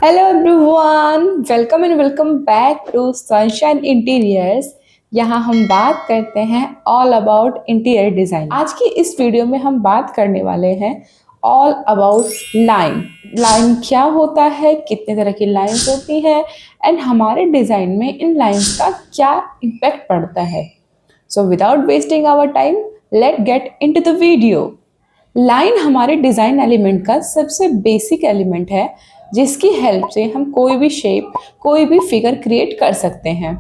Hello everyone, welcome and welcome back to sunshine interiors. यहाँ हम बात करते हैं ऑल अबाउट इंटीरियर डिज़ाइन। आज की इस वीडियो में हम बात करने वाले हैं ऑल अबाउट लाइन। लाइन क्या होता है, कितने तरह की लाइंस होती हैं एंड हमारे डिज़ाइन में इन लाइंस का क्या इम्पैक्ट पड़ता है। So without wasting our time, let get into the video. Line हमारे डिज़ाइन एलिमेंट का सबसे बेसिक एलिमेंट है, जिसकी हेल्प से हम कोई भी शेप, कोई भी फिगर क्रिएट कर सकते हैं।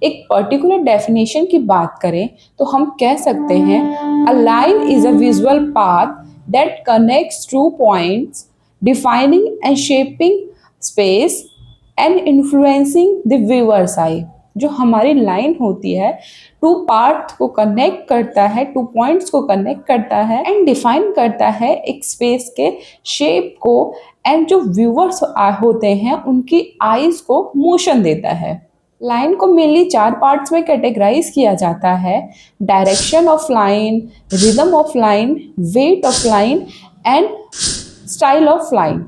एक पर्टिकुलर डेफिनेशन की बात करें तो हम कह सकते हैं a line is a visual path that connects two points, defining and shaping space and influencing the viewers I. जो हमारी लाइन होती है, टू पार्ट को कनेक्ट करता है, टू पॉइंट्स को कनेक्ट करता है एंड डिफाइन करता है एक स्पेस के शेप को, एंड जो व्यूअर्स होते हैं उनकी आईज को मोशन देता है। लाइन को मेनली 4 पार्ट्स में कैटेगराइज किया जाता है: direction of line, rhythm of line, weight of line and style of line.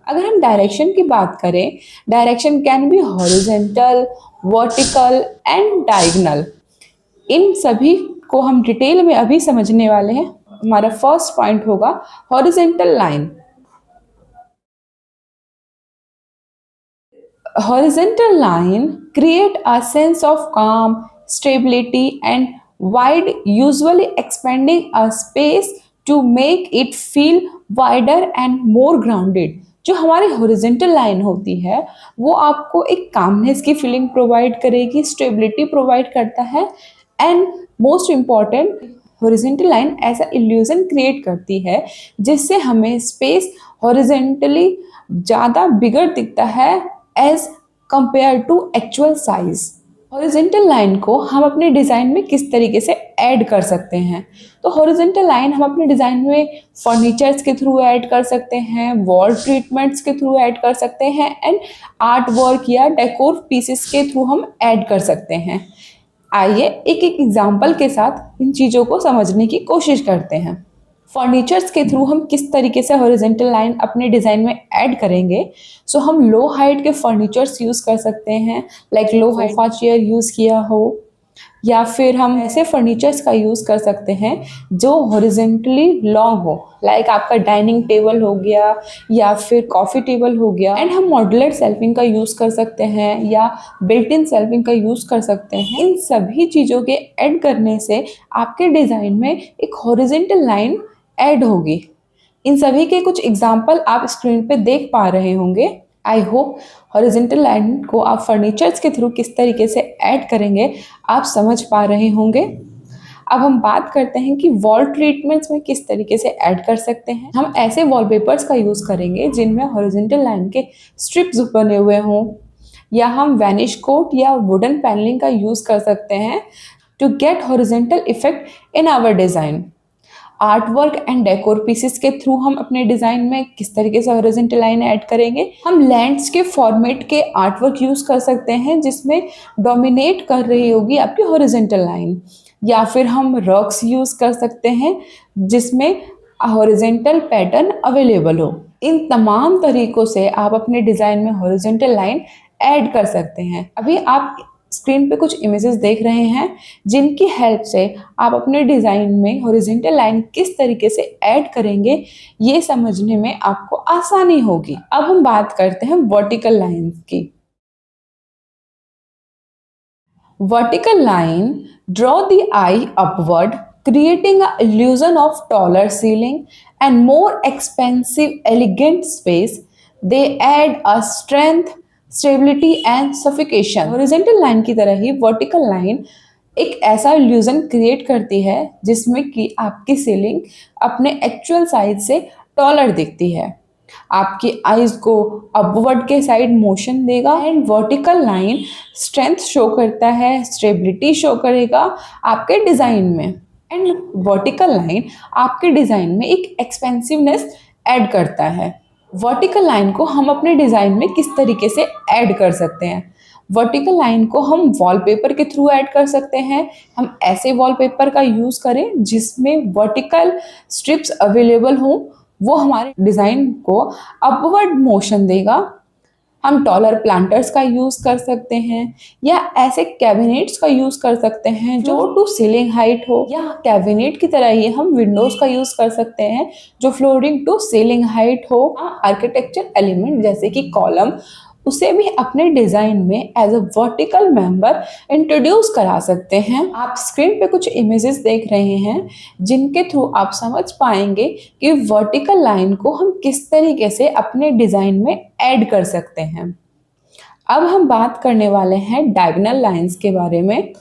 अगर हम डायरेक्शन की बात करें, direction can be horizontal, vertical and diagonal. इन सभी को हम डिटेल में अभी समझने वाले हैं। हमारा फर्स्ट पॉइंट होगा horizontal line. Horizontal line create a sense of calm, stability and wide, usually expanding a space to make it feel wider and more grounded। जो हमारी हॉरिजेंटल लाइन होती है वो आपको एक कामनेस की फीलिंग प्रोवाइड करेगी, स्टेबिलिटी प्रोवाइड करता है and most important, horizontal line ऐसा इल्यूजन क्रिएट करती है जिससे हमें स्पेस हॉरिजेंटली ज़्यादा बिगर दिखता है as compare to actual size. Horizontal line को हम अपने डिज़ाइन में किस तरीके से ऐड कर सकते हैं? तो हॉरिजेंटल लाइन हम अपने डिज़ाइन में फर्नीचर्स के थ्रू ऐड कर सकते हैं, वॉल ट्रीटमेंट्स के थ्रू ऐड कर सकते हैं एंड आर्ट वर्क या डेकोर पीसेस के थ्रू हम ऐड कर सकते हैं। आइए एक एक एग्जाम्पल के साथ इन चीज़ों को समझने की कोशिश करते हैं। फर्नीचर्स के थ्रू हम किस तरीके से हॉरिजेंटल लाइन अपने डिज़ाइन में ऐड करेंगे। सो हम लो हाइट के फर्नीचर्स यूज़ कर सकते हैं, like low sofa chair use किया हो, या फिर हम ऐसे फर्नीचर्स का यूज़ कर सकते हैं जो हॉरिजेंटली लॉन्ग हो, लाइक आपका डाइनिंग टेबल हो गया या फिर कॉफ़ी टेबल हो गया। एंड हम मॉड्यूलर शेल्फिंग का यूज़ कर सकते हैं या बिल्ट इन शेल्फिंग का यूज़ कर सकते हैं। इन सभी चीज़ों के ऐड करने से आपके डिज़ाइन में एक हॉरिजेंटल लाइन ऐड होगी। इन सभी के कुछ एग्जाम्पल आप स्क्रीन पे देख पा रहे होंगे। आई होप हॉरिजेंटल लाइन को आप फर्नीचर्स के थ्रू किस तरीके से ऐड करेंगे आप समझ पा रहे होंगे। अब हम बात करते हैं कि वॉल ट्रीटमेंट्स में किस तरीके से ऐड कर सकते हैं। हम ऐसे वॉलपेपर्स का यूज़ करेंगे जिनमें हॉरिजेंटल लाइन के स्ट्रिप्स बने हुए हों, या हम वैनिश कोट या वुडन पैनलिंग का यूज़ कर सकते हैं to get horizontal effect in our design. Art work and decor pieces के थ्रू हम अपने डिज़ाइन में किस तरीके से हॉरिजेंटल लाइन ऐड करेंगे। हम लैंड्सकेप फॉर्मेट के आर्ट वर्क यूज़ कर सकते हैं जिसमें डोमिनेट कर रही होगी आपकी हॉरिजेंटल लाइन, या फिर हम रॉक्स यूज़ कर सकते हैं जिसमें हॉरिजेंटल पैटर्न अवेलेबल हो। इन तमाम तरीक़ों से आप अपने डिज़ाइन में हॉरिजेंटल लाइन ऐड कर सकते हैं। अभी आप स्क्रीन पे कुछ इमेजेस देख रहे हैं जिनकी हेल्प से आप अपने डिज़ाइन में हॉरिजेंटल लाइन किस तरीके से ऐड करेंगे ये समझने में आपको आसानी होगी। अब हम बात करते हैं वर्टिकल लाइन की। Vertical line draw the eye upward, creating an illusion of taller ceiling and more expansive, elegant space. They add a strength, stability and suffocation. Horizontal line की तरह ही vertical line एक ऐसा इल्यूजन क्रिएट करती है जिसमें कि आपकी सीलिंग अपने एक्चुअल साइज से टॉलर दिखती है, आपकी आईज को अपवर्ड के साइड मोशन देगा and vertical line strength show करता है, स्टेबिलिटी शो करेगा आपके डिज़ाइन में। एंड वर्टिकल लाइन आपके डिज़ाइन में एक एक्सपेंसिवनेस ऐड करता है। वर्टिकल लाइन को हम अपने डिज़ाइन में किस तरीके से ऐड कर सकते हैं? वर्टिकल लाइन को हम वॉलपेपर के थ्रू ऐड कर सकते हैं। हम ऐसे वॉलपेपर का यूज़ करें जिसमें वर्टिकल स्ट्रिप्स अवेलेबल हों, वो हमारे डिज़ाइन को अपवर्ड मोशन देगा हम टॉलर प्लांटर्स का यूज़ कर सकते हैं या ऐसे कैबिनेट्स का यूज़ कर सकते हैं जो टू सीलिंग हाइट हो, या कैबिनेट की तरह ही हम विंडोज़ का यूज़ कर सकते हैं जो फ्लोरिंग टू सीलिंग हाइट हो। आर्किटेक्चर एलिमेंट जैसे कि कॉलम, उसे भी अपने डिज़ाइन में as a vertical member introduce करा सकते हैं। आप स्क्रीन पे कुछ इमेजेस देख रहे हैं जिनके थ्रू आप समझ पाएंगे कि वर्टिकल लाइन को हम किस तरीके से अपने डिज़ाइन में ऐड कर सकते हैं। अब हम बात करने वाले हैं डायगोनल लाइंस के बारे में।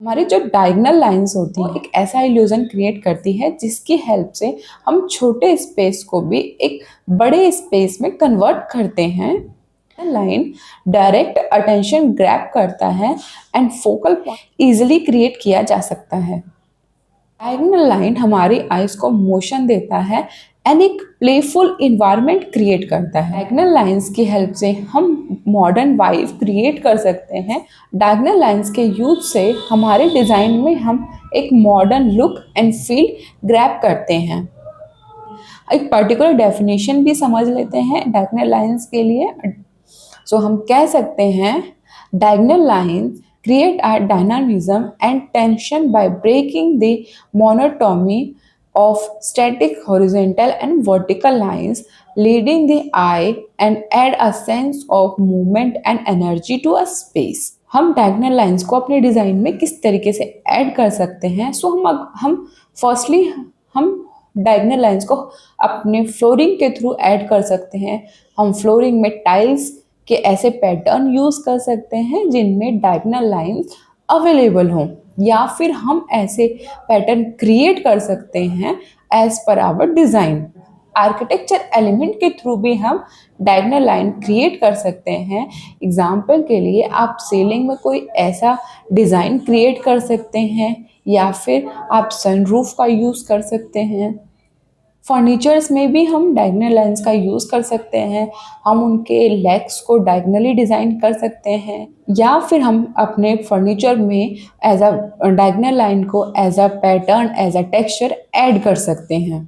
हमारी जो डायगोनल लाइंस होती है एक ऐसा इल्यूजन क्रिएट करती है जिसकी हेल्प से हम छोटे स्पेस को भी एक बड़े स्पेस में कन्वर्ट करते हैं। लाइन डायरेक्ट अटेंशन ग्रैब करता है and focal point easily create किया जा सकता है। डायगोनल लाइन हमारी आइज को मोशन देता है एंड एक प्लेफुल इन्वायरमेंट क्रिएट करता है। डायगोनल लाइंस की हेल्प से हम मॉडर्न वाइब क्रिएट कर सकते हैं। डायगोनल लाइंस के यूज से हमारे डिज़ाइन में हम एक modern look and feel grab करते हैं। एक पर्टिकुलर डेफिनेशन भी समझ लेते हैं डायगोनल लाइंस के लिए। सो हम कह सकते हैं diagonal lines create a dynamism and tension by breaking the monotony of static horizontal and vertical lines, leading the eye and add a sense of movement and energy to a space. हम diagonal lines को अपने design में किस तरीके से add कर सकते हैं। सो हम फर्स्टली हम डायगोनल लाइंस को अपने फ्लोरिंग के थ्रू ऐड कर सकते हैं। हम फ्लोरिंग में टाइल्स के ऐसे पैटर्न यूज़ कर सकते हैं जिनमें डायगोनल लाइंस अवेलेबल हों, या फिर हम ऐसे पैटर्न क्रिएट कर सकते हैं as per our design. Architecture element के थ्रू भी हम डायगोनल लाइन क्रिएट कर सकते हैं। एग्जाम्पल के लिए आप सीलिंग में कोई ऐसा डिज़ाइन क्रिएट कर सकते हैं, या फिर आप सनरूफ का यूज़ कर सकते हैं। फर्नीचर्स में भी हम डायगोनल लाइंस का यूज़ कर सकते हैं। हम उनके लेग्स को डायगोनली डिज़ाइन कर सकते हैं, या फिर हम अपने फर्नीचर में एज अ डायगोनल लाइन को as a pattern, as a texture add कर सकते हैं।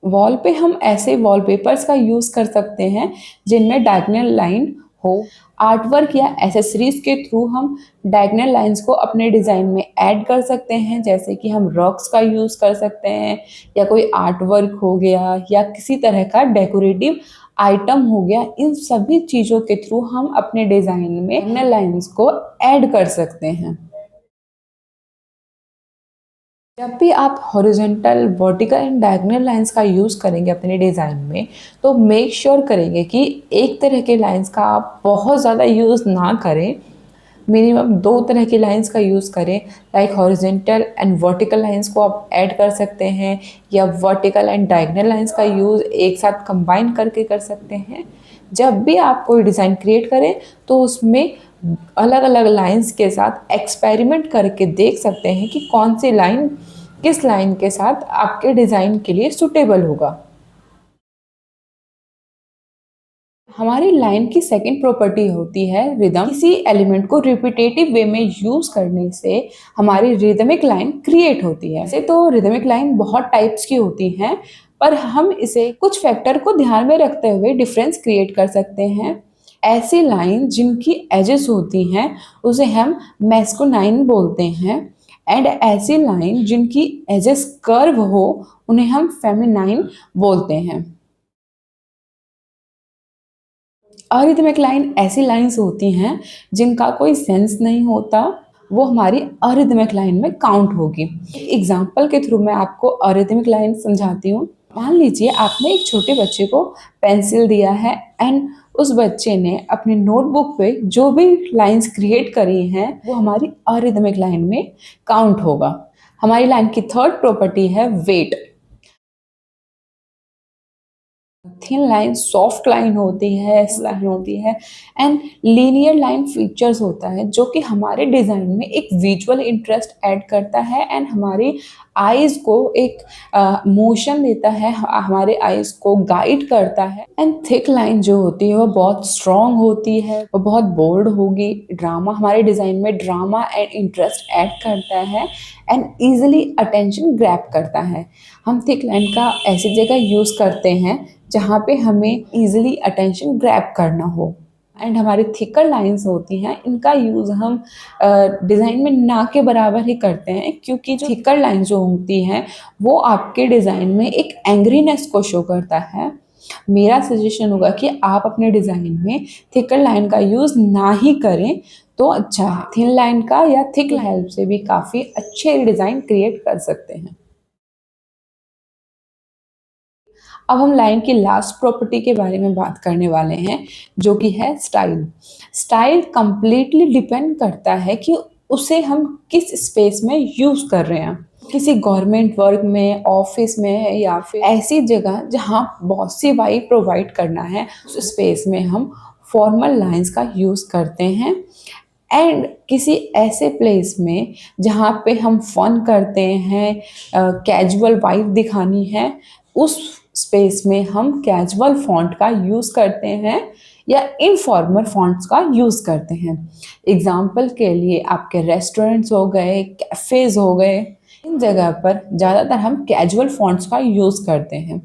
वॉल पे हम ऐसे वॉलपेपर्स का यूज़ कर सकते हैं जिनमें डायगोनल लाइन हो। आर्ट वर्क या एसेसरीज के थ्रू हम डायगोनल लाइंस को अपने डिज़ाइन में ऐड कर सकते हैं, जैसे कि हम रॉक्स का यूज़ कर सकते हैं, या कोई आर्ट वर्क हो गया, या किसी तरह का डेकोरेटिव आइटम हो गया। इन सभी चीज़ों के थ्रू हम अपने डिज़ाइन में डायगोनल लाइंस को ऐड कर सकते हैं। जब भी आप horizontal, vertical and diagonal lines का यूज़ करेंगे अपने डिज़ाइन में, तो मेक श्योर करेंगे कि एक तरह के लाइंस का आप बहुत ज़्यादा यूज़ ना करें। मिनिमम 2 तरह की लाइंस का यूज़ करें। Like horizontal and vertical lines को आप ऐड कर सकते हैं, या वर्टिकल एंड डायगोनल लाइंस का यूज़ एक साथ कंबाइन करके कर सकते हैं। जब भी आप कोई डिज़ाइन क्रिएट करें तो उसमें अलग अलग लाइंस के साथ एक्सपेरिमेंट करके देख सकते हैं कि कौन सी लाइन किस लाइन के साथ आपके डिज़ाइन के लिए सूटेबल होगा। हमारी लाइन की सेकंड प्रॉपर्टी होती है रिदम। किसी एलिमेंट को रिपीटेटिव वे में यूज करने से हमारी रिदमिक लाइन क्रिएट होती है। ऐसे तो रिदमिक लाइन बहुत टाइप्स की होती हैं, पर हम इसे कुछ फैक्टर को ध्यान में रखते हुए डिफरेंस क्रिएट कर सकते हैं। ऐसी लाइन जिनकी एजेस होती हैं उसे हम मैस्कुलाइन बोलते हैं, एंड ऐसी लाइन जिनकी एजेस कर्व हो उन्हें हम फेमिनाइन बोलते हैं। अरिथमेटिक लाइन ऐसी लाइंस होती हैं जिनका कोई सेंस नहीं होता, वो हमारी अरिथमेटिक लाइन में काउंट होगी। एग्जाम्पल के थ्रू मैं आपको अरिथमेटिक लाइन समझाती हूँ। मान लीजिए आपने एक छोटे बच्चे को पेंसिल दिया है एंड उस बच्चे ने अपने नोटबुक पे जो भी लाइंस क्रिएट करी हैं वो हमारी अरिथमेटिक लाइन में काउंट होगा। हमारी लाइन की थर्ड प्रॉपर्टी है weight. Thin line soft line होती है, लाइन होती है, एंड लीनियर लाइन फीचर्स होता है जो कि हमारे डिज़ाइन में एक विजुअल इंटरेस्ट ऐड करता है एंड हमारी आईज को एक मोशन देता है, हमारे आईज को गाइड करता है। एंड थिक लाइन जो होती है वो बहुत स्ट्रॉन्ग होती है, वो बहुत बोल्ड होगी। ड्रामा हमारे डिज़ाइन में ड्रामा एंड इंटरेस्ट ऐड करता है एंड ईजिली अटेंशन ग्रैब करता है। हम थिक लाइन का ऐसी जगह यूज़ करते हैं जहाँ पे हमें इजीली अटेंशन ग्रैब करना हो। एंड हमारी थिकर लाइंस होती हैं, इनका यूज़ हम डिज़ाइन में ना के बराबर ही करते हैं, क्योंकि जो थिकर लाइंस जो होती हैं वो आपके डिज़ाइन में एक एंग्रीनेस को शो करता है। मेरा सजेशन होगा कि आप अपने डिज़ाइन में थिकर लाइन का यूज़ ना ही करें तो अच्छा है। थिन लाइन का या थिक हेल्प से भी काफ़ी अच्छे डिज़ाइन क्रिएट कर सकते हैं। अब हम लाइन की लास्ट प्रॉपर्टी के बारे में बात करने वाले हैं, जो कि है स्टाइल। स्टाइल कंप्लीटली डिपेंड करता है कि उसे हम किस स्पेस में यूज़ कर रहे हैं। किसी गवर्नमेंट वर्क में, ऑफिस में या फिर ऐसी जगह जहाँ बहुत सी वाइब प्रोवाइड करना है, उस स्पेस में हम फॉर्मल लाइंस का यूज़ करते हैं। एंड किसी ऐसे प्लेस में जहाँ पे हम फन करते हैं, कैजुअल वाइब दिखानी है, उस स्पेस में हम कैजुअल फॉन्ट का यूज़ करते हैं या इनफॉर्मल फॉन्ट्स का यूज़ करते हैं। एग्जाम्पल के लिए आपके रेस्टोरेंट्स हो गए, कैफ़ेज़ हो गए, इन जगह पर ज़्यादातर हम कैजुअल फॉन्ट्स का यूज़ करते हैं।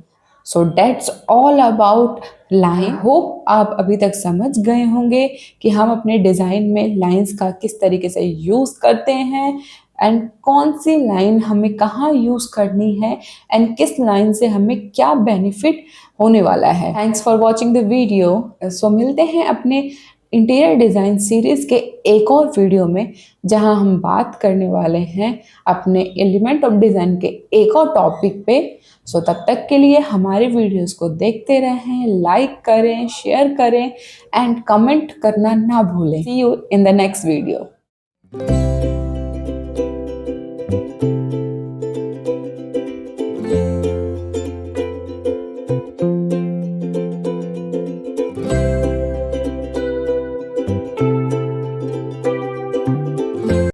So that's all about line. Hope आप अभी तक समझ गए होंगे कि हम अपने डिज़ाइन में लाइंस का किस तरीके से यूज़ करते हैं एंड कौन सी लाइन हमें कहाँ यूज़ करनी है एंड किस लाइन से हमें क्या बेनिफिट होने वाला है। Thanks for watching the video. So मिलते हैं अपने इंटीरियर डिज़ाइन सीरीज़ के एक और वीडियो में, जहां हम बात करने वाले हैं अपने एलिमेंट ऑफ डिज़ाइन के एक और टॉपिक पे। सो तब तक के लिए हमारे वीडियोस को देखते रहें, लाइक करें, शेयर करें एंड कमेंट करना ना भूलें। See you in the next video.